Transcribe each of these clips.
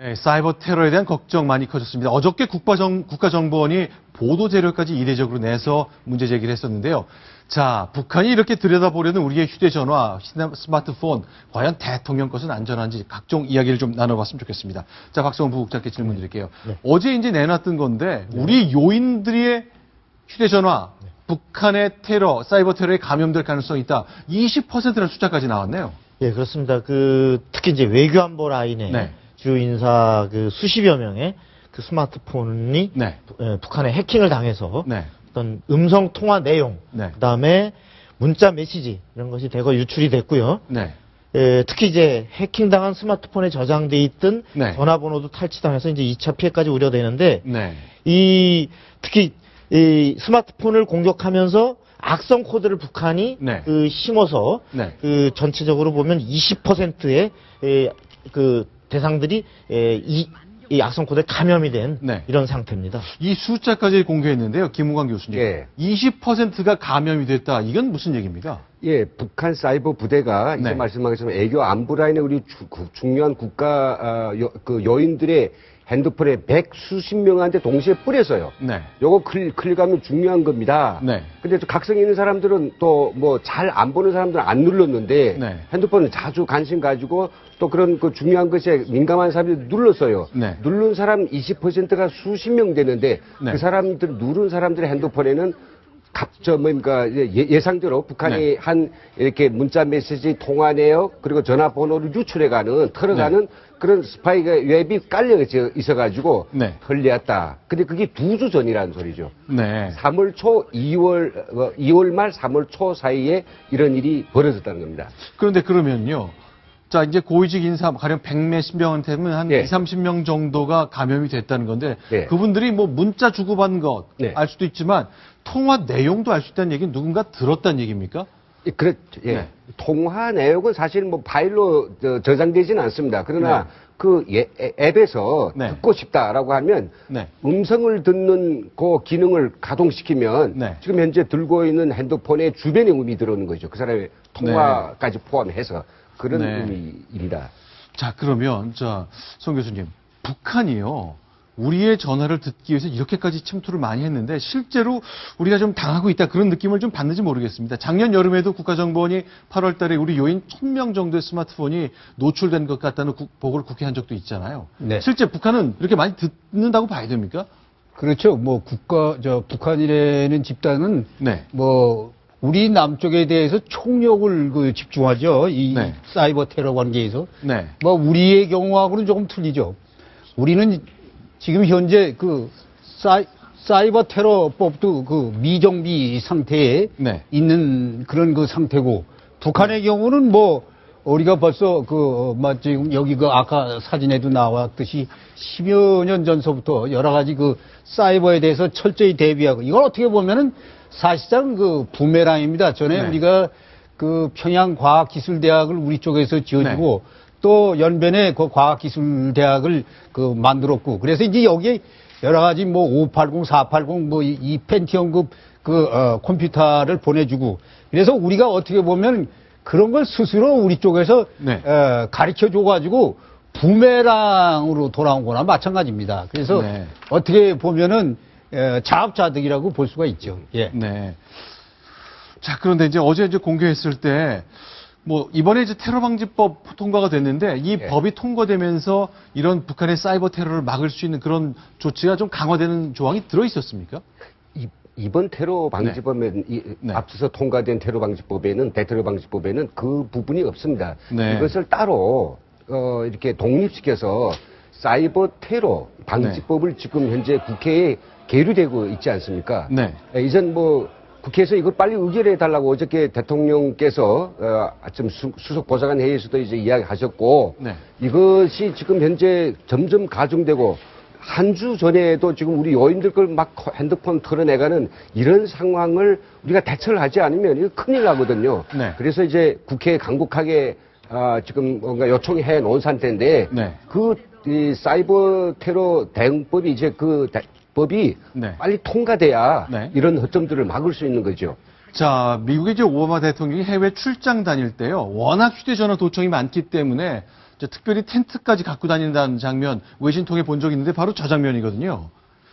네, 사이버 테러에 대한 걱정 많이 커졌습니다. 어저께 국가정보원이 보도 자료까지 이례적으로 내서 문제 제기를 했었는데요. 자, 북한이 이렇게 들여다보려는 우리의 휴대전화, 스마트폰, 과연 대통령 것은 안전한지 각종 이야기를 좀 나눠봤으면 좋겠습니다. 자, 박성훈 부국장께 질문 드릴게요. 네. 어제 이제 내놨던 건데, 우리 요인들의 휴대전화, 북한의 테러, 사이버 테러에 감염될 가능성이 있다. 20%라는 숫자까지 나왔네요. 예, 그렇습니다. 특히 이제 외교안보 라인의 네. 주요 인사 수십여 명의 그 스마트폰이 네. 북한에 해킹을 당해서 네. 어떤 음성 통화 내용, 네. 그다음에 문자 메시지 이런 것이 대거 유출이 됐고요. 네. 특히 이제 해킹당한 스마트폰에 저장돼 있던 네. 전화번호도 탈취당해서 이제 2차 피해까지 우려되는데 네. 특히 이 스마트폰을 공격하면서 악성 코드를 북한이 네. 심어서 네. 전체적으로 보면 20%의 그 대상들이 이 악성 코드에 감염이 된 네. 이런 상태입니다. 이 숫자까지 공개했는데요. 김웅광 교수님. 예. 20%가 감염이 됐다. 이건 무슨 얘기입니까? 예, 북한 사이버 부대가 이제 네. 말씀하신 것처럼 애교 안보 라인의 우리 중요한 국가 여인들의 핸드폰에 백수십 명한테 동시에 뿌려서요. 네. 요거 클릭하면 중요한 겁니다. 네. 근데 또 각성이 있는 사람들은 또 뭐 잘 안 보는 사람들은 안 눌렀는데 네. 핸드폰을 자주 관심 가지고 또 그런 그 중요한 것에 민감한 사람들이 눌렀어요. 네. 누른 사람 20%가 수십 명 되는데 네. 그 사람들 누른 사람들의 핸드폰에는 예상대로 북한이 네. 한 이렇게 문자 메시지 통화 내역 그리고 전화번호를 유출해가는 털어가는 네. 그런 스파이가 웹이 깔려 있어가지고 네. 걸려왔다. 근데 그게 2주 전이라는 소리죠. 네. 3월 초, 2월 말 3월 초 사이에 이런 일이 벌어졌다는 겁니다. 그런데 그러면요. 자, 이제 고위직 인사 가령 100몇십 명한테는 한 예. 20, 30명 정도가 감염이 됐다는 건데 예. 그분들이 뭐 문자 주고받은 것 알 네. 수도 있지만 통화 내용도 알 수 있다는 얘기는 누군가 들었다는 얘기입니까? 그렇죠. 예. 네. 통화 내역은 사실 뭐 파일로 저장되지는 않습니다. 그러나 네. 그 앱에서 네. 듣고 싶다라고 하면 네. 음성을 듣는 그 기능을 가동시키면 네. 지금 현재 들고 있는 핸드폰의 주변의 음이 들어오는 거죠. 그 사람의 통화까지 포함해서 그런 네. 의미입니다. 자, 그러면 송 교수님, 북한이요. 우리의 전화를 듣기 위해서 이렇게까지 침투를 많이 했는데 실제로 우리가 좀 당하고 있다 그런 느낌을 좀 받는지 모르겠습니다. 작년 여름에도 국가정보원이 8월 달에 우리 요인 1000명 정도의 스마트폰이 노출된 것 같다는 보고를 국회에 한 적도 있잖아요. 네. 실제 북한은 이렇게 많이 듣는다고 봐야 됩니까? 그렇죠. 뭐 북한이라는 집단은 네. 뭐 우리 남쪽에 대해서 총력을 집중하죠. 이 네. 사이버 테러 관계에서. 네. 뭐 우리의 경우하고는 조금 틀리죠. 우리는 지금 현재 사이버 테러법도 미정비 상태에 네. 있는 그런 상태고, 북한의 경우는 뭐 우리가 벌써 지금 여기 아까 사진에도 나왔듯이 10여 년 전서부터 여러 가지 사이버에 대해서 철저히 대비하고, 이걸 어떻게 보면은 사실상 부메랑입니다. 전에 네. 우리가 평양과학기술대학을 우리 쪽에서 지어주고, 또 연변에 과학기술대학을 만들었고, 그래서 이제 여기에 여러 가지 580, 480 이 펜티엄급 컴퓨터를 보내주고, 그래서 우리가 어떻게 보면 그런 걸 스스로 우리 쪽에서 네. 가르쳐 줘가지고 부메랑으로 돌아온 거나 마찬가지입니다. 그래서 네. 어떻게 보면은 자업자득이라고 볼 수가 있죠. 예. 네. 자, 그런데 어제 공개했을 때 이번에 테러 방지법 통과가 됐는데 이 예. 법이 통과되면서 이런 북한의 사이버 테러를 막을 수 있는 그런 조치가 좀 강화되는 조항이 들어 있었습니까? 이번 테러 방지법에 네. 앞서서 통과된 테러 방지법에는 대테러 방지법에는 그 부분이 없습니다. 네. 이것을 따로 이렇게 독립시켜서 사이버 테러 방지법을 지금 현재 국회에 계류되고 있지 않습니까? 네. 이전 국회에서 이걸 빨리 의결해 달라고 어저께 대통령께서 좀 수석 보좌관 회의에서도 이제 이야기하셨고 네. 이것이 지금 현재 점점 가중되고 한 주 전에도 지금 우리 요인들 걸 막 핸드폰 털어내가는 이런 상황을 우리가 대처를 하지 않으면 이거 큰일 나거든요. 네. 그래서 이제 국회에 강국하게 지금 뭔가 요청해 놓은 상태인데 네. 이 사이버 테러 대응법이 이제 법이 네. 빨리 통과돼야 네. 이런 허점들을 막을 수 있는 거죠. 자, 미국의 오바마 대통령이 해외 출장 다닐 때요. 워낙 휴대전화 도청이 많기 때문에 이제 특별히 텐트까지 갖고 다닌다는 장면 외신 통해 본 적이 있는데 바로 저 장면이거든요.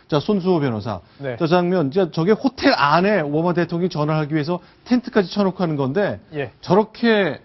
자, 손수호 변호사. 네. 저 장면, 저게 호텔 안에 오바마 대통령이 전화를 하기 위해서 텐트까지 쳐놓고 하는 건데 예. 저렇게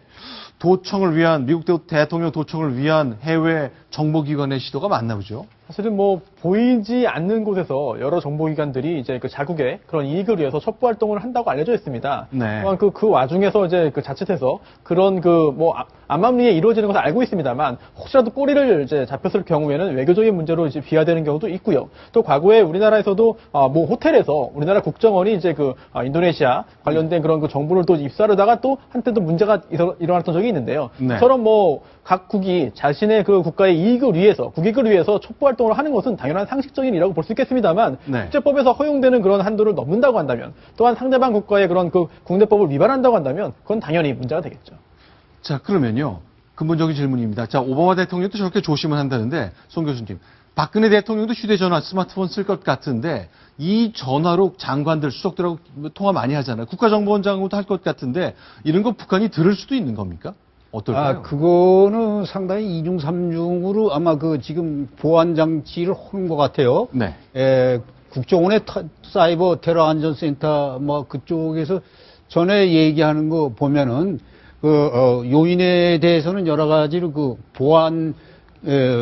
도청을 위한 미국 대통령 도청을 위한 해외 정보기관의 시도가 맞나 보죠. 사실은 뭐 보이지 않는 곳에서 여러 정보기관들이 이제 그 자국의 그런 이익을 위해서 첩보 활동을 한다고 알려져 있습니다. 네. 또한 그 와중에서 이제 그 자칫해서 그런 그 뭐 암암리에 이루어지는 것을 알고 있습니다만 혹시라도 꼬리를 이제 잡혔을 경우에는 외교적인 문제로 이제 비화되는 경우도 있고요. 또 과거에 우리나라에서도 뭐 호텔에서 우리나라 국정원이 이제 그 인도네시아 관련된 그런 그 정보를 또 입수하려다가 또 한때도 문제가 일어났던 적이 있는데요. 네. 저런 뭐 각국이 자신의 그 국가의 이익을 위해서 국익을 위해서 첩보 활동을 하는 것은 당연한 상식적인 일이라고 볼 수 있겠습니다만 네. 국제법에서 허용되는 그런 한도를 넘는다고 한다면 또한 상대방 국가의 그런 그 국내법을 위반한다고 한다면 그건 당연히 문제가 되겠죠. 자, 그러면요. 근본적인 질문입니다. 자, 오바마 대통령도 저렇게 조심을 한다는데, 송 교수님. 박근혜 대통령도 휴대전화, 스마트폰 쓸 것 같은데, 이 전화로 장관들, 수석들하고 통화 많이 하잖아요. 국가정보원장하고도 할 것 같은데, 이런 거 북한이 들을 수도 있는 겁니까? 어떨까요? 그거는 상당히 이중 삼중으로 아마 그 지금 보안 장치를 하는 것 같아요. 네. 국정원의 사이버 테러 안전센터 뭐 그쪽에서 전에 얘기하는 거 보면은 요인에 대해서는 여러 가지로 그 보안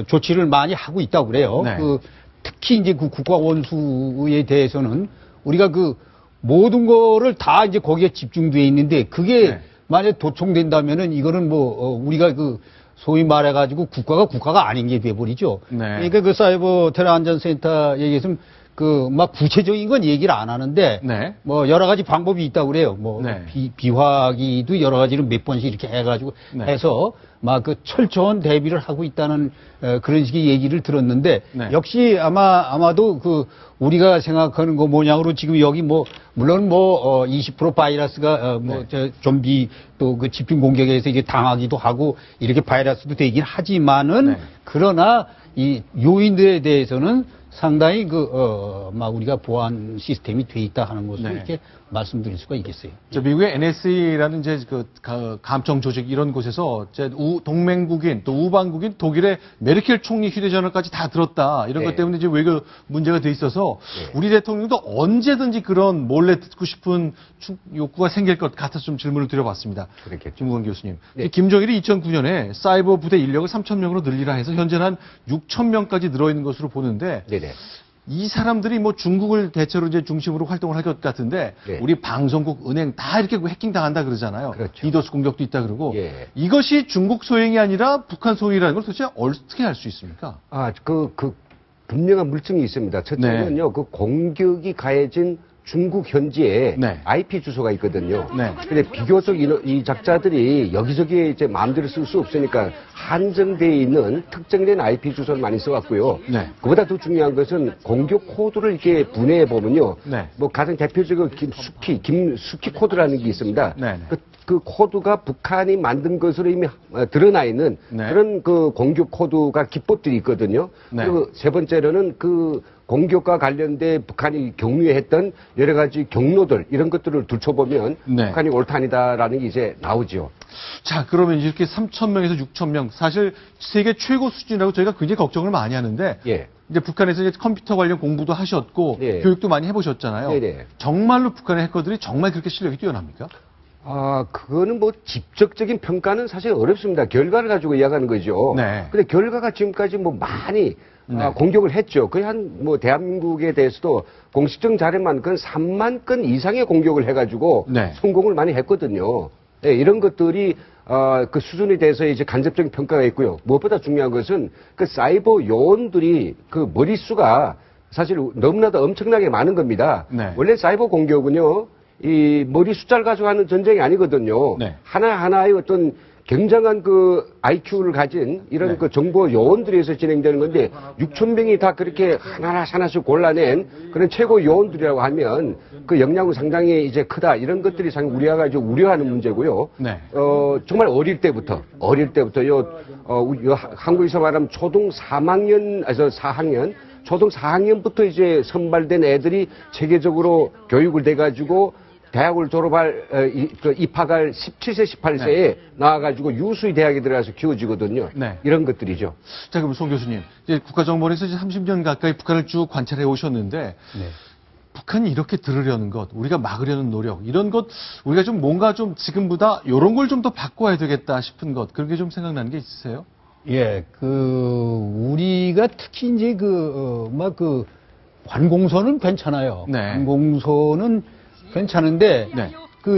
조치를 많이 하고 있다고 그래요. 네. 특히 이제 그 국가 원수에 대해서는 우리가 그 모든 거를 다 이제 거기에 집중돼 있는데 그게 네. 만약에 도청된다면은 이거는 우리가 그 소위 말해가지고 국가가 아닌 게 돼버리죠. 네. 그러니까 그 사이버 테러 안전센터 얘기했으면 막 구체적인 건 얘기를 안 하는데 네. 뭐 여러 가지 방법이 있다고 그래요. 네. 비화기도 여러 가지로 몇 번씩 이렇게 해가지고 네. 해서 막 그 철저한 대비를 하고 있다는 그런 식의 얘기를 들었는데 네. 역시 아마도 그 우리가 생각하는 거 모양으로 지금 여기 물론 20% 바이러스가 네. 좀비 또 그 집중 공격에서 이게 당하기도 하고 이렇게 바이러스도 되긴 하지만은 네. 그러나 이 요인들에 대해서는 상당히 우리가 보안 시스템이 돼 있다 하는 것을 네. 이렇게 말씀드릴 수가 있겠어요. 저 미국의 NSA라는 이제 감청 조직 이런 곳에서 이제 동맹국인 또 우방국인 독일의 메르켈 총리 휴대전화까지 다 들었다 이런 네. 것 때문에 이제 외교 문제가 돼 있어서 네. 우리 대통령도 언제든지 그런 몰래 듣고 싶은 욕구가 생길 것 같아서 좀 질문을 드려봤습니다. 그렇겠죠. 김국원 교수님, 네. 김정일이 2009년에 사이버 부대 인력을 3,000명으로 늘리라 해서 현재는 한 6,000명까지 늘어 있는 것으로 보는데. 네네. 이 사람들이 뭐 중국을 대체로 이제 중심으로 활동을 할 것 같은데 네. 우리 방송국, 은행 다 이렇게 해킹 당한다 그러잖아요. 그렇죠. 디도스 공격도 있다 그러고 예. 이것이 중국 소행이 아니라 북한 소행이라는 걸 도대체 어떻게 알 수 있습니까? 분명한 물증이 있습니다. 첫째는요, 그 공격이 가해진 중국 현지에 네. IP 주소가 있거든요. 네. 근데 비교적 이 작자들이 여기저기 이제 마음대로 쓸 수 없으니까 한정되어 있는 특정된 IP 주소를 많이 써왔고요. 네. 그보다 더 중요한 것은 공격 코드를 이렇게 분해해 보면요. 네. 뭐 가장 대표적인 김수키 코드라는 게 있습니다. 네. 그 코드가 북한이 만든 것으로 이미 드러나 있는 네. 그런 그 공격 코드가 기법들이 있거든요. 네. 그리고 세 번째로는 그 공격과 관련돼 북한이 경유했던 여러 가지 경로들 이런 것들을 들춰보면 네. 북한이 옳다 아니다라는 게 이제 나오죠. 자, 그러면 이렇게 3,000명에서 6,000명 사실 세계 최고 수준이라고 저희가 굉장히 걱정을 많이 하는 예. 이제 북한에서 이제 컴퓨터 관련 공부도 하셨고 예. 교육도 많이 해보셨잖아요. 네네. 정말로 북한의 해커들이 정말 그렇게 실력이 뛰어납니까? 그거는 뭐 직접적인 평가는 사실 어렵습니다. 결과를 가지고 이야기하는 거죠. 네. 근데 결과가 지금까지 뭐 많이 네. 공격을 했죠. 거의 대한민국에 대해서도 공식적 자료만 건 3만 건 이상의 공격을 해가지고 네. 성공을 많이 했거든요. 네, 이런 것들이 그 수준에 대해서 이제 간접적인 평가가 있고요. 무엇보다 중요한 것은 그 사이버 요원들이 그 머릿수가 사실 너무나도 엄청나게 많은 겁니다. 네. 원래 사이버 공격은요, 이 머리 숫자를 가지고 하는 전쟁이 아니거든요. 네. 하나하나의 어떤 굉장한 그 IQ를 가진 이런 네. 그 정보 요원들에서 진행되는 건데 6,000명이 다 그렇게 하나씩 골라낸 그런 최고 요원들이라고 하면 그 역량은 상당히 이제 크다. 이런 것들이 상당히 우리가 이제 우려하는 문제고요. 네. 정말 어릴 때부터 한국에서 말하면 초등 4학년부터 이제 선발된 애들이 체계적으로 교육을 돼가지고 대학을 입학할 17세, 18세에 나와가지고 유수의 대학에 들어가서 키워지거든요. 네. 이런 것들이죠. 자, 그럼 송 교수님, 이제 국가정보원에서 이제 30년 가까이 북한을 쭉 관찰해 오셨는데, 네. 북한이 이렇게 들으려는 것, 우리가 막으려는 노력, 이런 것, 우리가 좀 뭔가 좀 지금보다 이런 걸 좀 더 바꿔야 되겠다 싶은 것, 그런 게 좀 생각나는 게 있으세요? 예, 우리가 특히 이제 관공서는 괜찮아요. 네. 관공서는 괜찮은데, 네.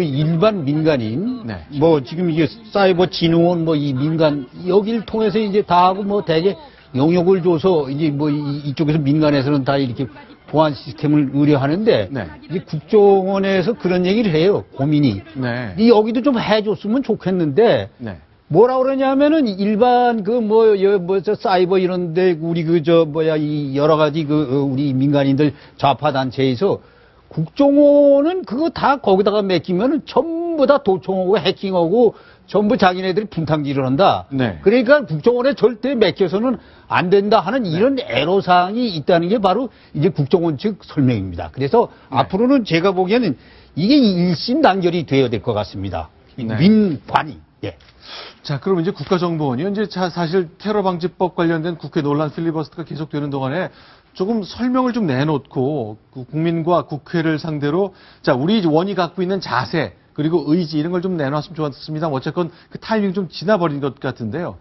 일반 민간인, 네. 지금 이게 사이버 진흥원 이 민간, 여기를 통해서 이제 다 하고 대개 용역을 줘서 이제 이쪽에서 민간에서는 다 이렇게 보안 시스템을 의뢰하는데, 네. 이제 국정원에서 그런 얘기를 해요, 고민이. 네. 여기도 좀 해줬으면 좋겠는데, 네. 뭐라 그러냐면은 일반 사이버 이런데 우리 이 여러 가지 우리 민간인들 좌파 단체에서 국정원은 그거 다 거기다가 맡기면은 전부 다 도청하고 해킹하고 전부 자기네들이 분탕질을 한다. 네. 그러니까 국정원에 절대 맡겨서는 안 된다 하는 이런 애로사항이 있다는 게 바로 이제 국정원 측 설명입니다. 그래서 앞으로는 제가 보기에는 이게 일심단결이 되어야 될 것 같습니다. 네. 민관이. 예. 자, 그럼 이제 국가정보원이요. 이제 사실 테러방지법 관련된 국회 논란 필리버스터가 계속되는 동안에 조금 설명을 좀 내놓고 국민과 국회를 상대로 자, 우리 원이 갖고 있는 자세 그리고 의지 이런 걸 좀 내놨으면 좋았습니다. 어쨌건 그 타이밍 좀 지나버린 것 같은데요.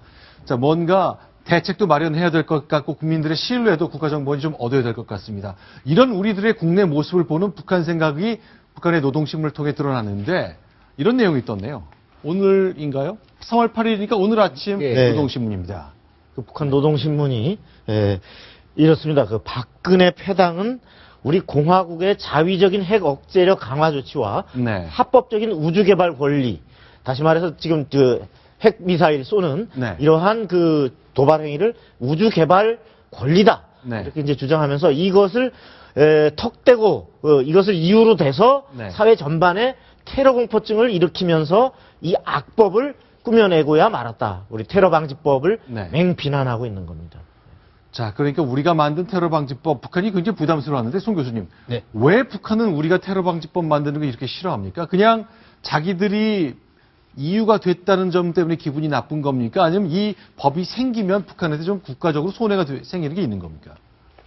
자, 뭔가 대책도 마련해야 될 것 같고 국민들의 신뢰도 국가정보원이 좀 얻어야 될 것 같습니다. 이런 우리들의 국내 모습을 보는 북한 생각이 북한의 노동신문을 통해 드러났는데 이런 내용이 떴네요. 오늘인가요? 3월 8일이니까 오늘 아침 네. 노동신문입니다. 북한 노동신문이 이렇습니다. 박근혜 패당은 우리 공화국의 자위적인 핵 억제력 강화 조치와 네. 합법적인 우주 개발 권리, 다시 말해서 지금 핵 미사일 쏘는 네. 이러한 도발 행위를 우주 개발 권리다. 네. 이렇게 이제 주장하면서 이것을 턱대고 이것을 이유로 돼서 네. 사회 전반에 테러 공포증을 일으키면서 이 악법을 꾸며내고야 말았다. 우리 테러방지법을 네. 맹비난하고 있는 겁니다. 자, 그러니까 우리가 만든 테러방지법, 북한이 굉장히 부담스러워하는데, 송 교수님. 네. 왜 북한은 우리가 테러방지법 만드는 거 이렇게 싫어합니까? 그냥 자기들이 이유가 됐다는 점 때문에 기분이 나쁜 겁니까? 아니면 이 법이 생기면 북한한테 좀 국가적으로 손해가 생기는 게 있는 겁니까?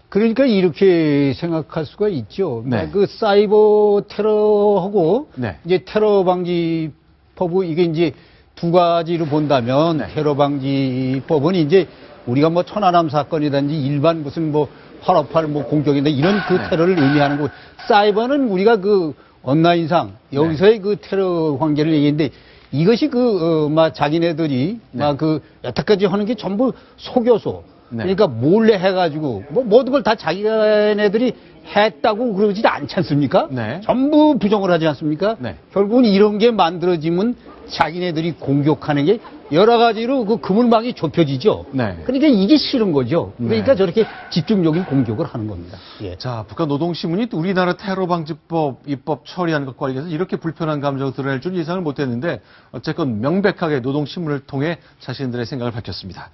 그러니까 이렇게 생각할 수가 있죠. 네. 사이버 테러하고 네. 이제 테러 방지법은 이게 이제 두 가지로 본다면 네. 테러 방지법은 이제 우리가 천안함 사건이든지 일반 무슨 8.58 공격이나 이런 네. 테러를 의미하는 거고 사이버는 우리가 온라인상 여기서의 테러 관계를 얘기했는데 이것이 자기네들이 네. 여태까지 하는 게 전부 속여서 네. 그러니까 몰래 해가지고 모든 걸 다 자기네들이 했다고 그러지 않지 않습니까? 네. 전부 부정을 하지 않습니까? 네. 결국은 이런 게 만들어지면 자기네들이 공격하는 게 여러 가지로 그물망이 좁혀지죠. 네. 그러니까 이게 싫은 거죠. 그러니까 네. 저렇게 집중적인 공격을 하는 겁니다. 예. 자, 북한 노동신문이 또 우리나라 테러방지법 입법 처리하는 것과 관련해서 이렇게 불편한 감정을 드러낼 줄 예상을 못했는데 어쨌건 명백하게 노동신문을 통해 자신들의 생각을 밝혔습니다.